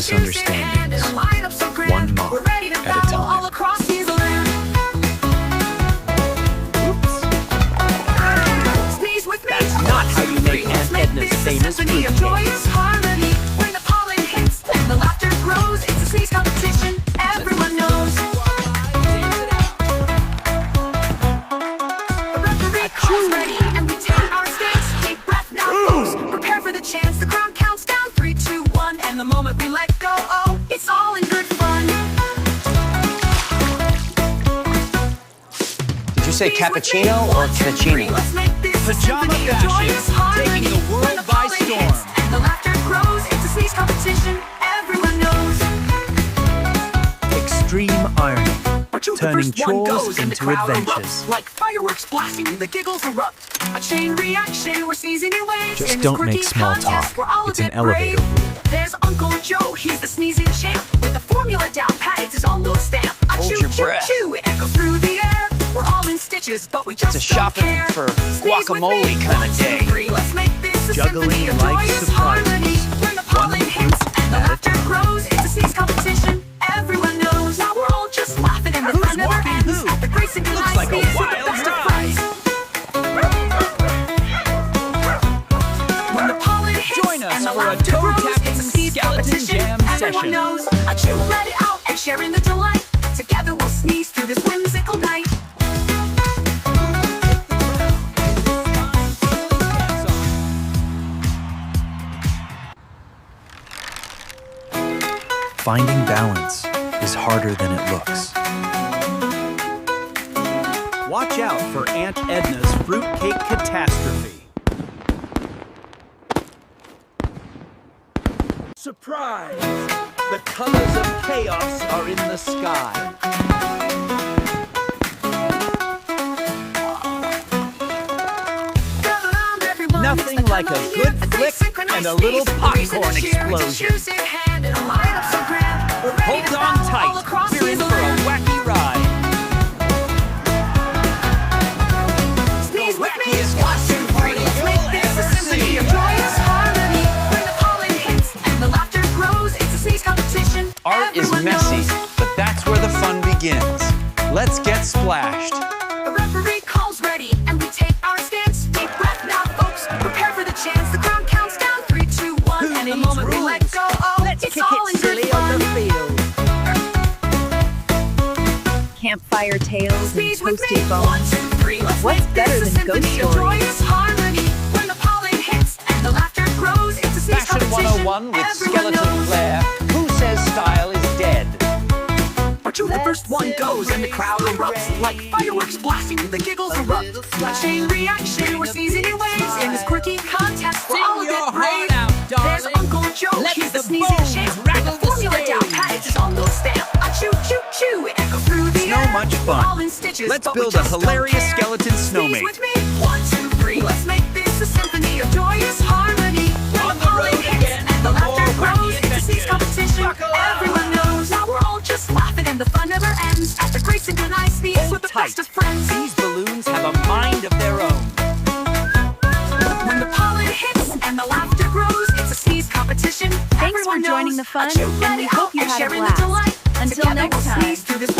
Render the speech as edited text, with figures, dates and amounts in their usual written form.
misunderstandings, one moth at a time. That's not how you make Aunt Edna's famous fruitcake. When the pollen hits and the laughter grows, it's a sneeze competition everyone knows. The referee calls ready and we take our stance. Take breath now, folks. Prepare for the chance. The crowd counts down 3, 2, 1, and the moment we let go, oh, it's all in good fun. Did you say cappuccino or cappuccino? Pajama fashion, taking the world by storm. And the laughter grows, it's a sneeze competition everyone knows. Extreme irony, turning chores into adventures. Like fireworks blasting, the giggles erupt. A chain reaction, we're sneezing in waves. Just don't make small talk. It's an elevator rule. There's Uncle Joe, he's the sneezing champ. With the formula down pat, it's his own little stamp. Hold your breath. Chew, it echoes through the air. We're all in stitches, but we just It's a shopping don't care. for guacamole kind of day. Let's make this a Juggling symphony of life joyous surprises. harmony. When the pollen hits and the laughter grows, it's a sneeze competition everyone knows. Now we're all just laughing and the Who's fun never walking ends. who? At the Grace and Looks like a Synchronized wild with the best of ride. friends. When the pollen hits Join us and the for a laughter grows, toe-tapping it's a sneeze skeleton competition jam everyone session. knows. A chew, let it out, and sharing the delight. Together we'll sneeze through this whimsical night. Finding balance is harder than it looks. Watch out for Aunt Edna's fruitcake catastrophe. Surprise! The colors of chaos are in the sky. Nothing like a good flick and a little popcorn explosion. Hold on tight, we're in for a wacky ride. The wackiest costume party you'll ever see. Art is messy, but that's where the fun begins. Let's get splashed. The referee calls ready and we take our stance. Deep breath now, folks. Prepare for the chance. The crowd counts down 3, 2, 1, Who and the needs moment we let rules? go, oh, Let's it's kick all it in good silly on the fun. field. Campfire tales and Sneeze with toasty me. foam. 1, 2, 3. Let's What's make better this a than ghost symphony of stories? joyous harmony. When the pollen hits and the laughter grows, it's a sneeze Fashion competition 101 with everyone skeleton knows. flair. Who says style is dead? But the first one goes and the crowd erupts. Like fireworks blasting, the giggles erupt. A chain reaction, we're sneezing in waves. In this quirky contest, we're all a Sing bit your brave. heart out, There's darling. Uncle Joe, Let he's the the sneezing bones champ. rattle The the formula down stage. pat, it's his own little stamp. A chew, chew, chew, it echoes through the So air. much We're fun. all in stitches, Let's but we build a just don't hilarious care. skeleton Sneeze snowman. with me. 1, 2, 3. Let's make this a symphony of joyous harmony. When On the the pollen road hits again and the for laughter more wacky grows, it's a sneeze adventures. competition Buckle up. everyone knows. Now we're all just laughing and the fun never ends. At the Great Synchronized sneeze Hold with the tight. best of friends. These balloons have a mind of their own. When the pollen hits and the laughter grows, it's a sneeze competition. Thanks for Everyone joining knows. the fun, A chew, and let we it hope out, you and had a sharing the blast. delight. Until Together next we'll time. sneeze through this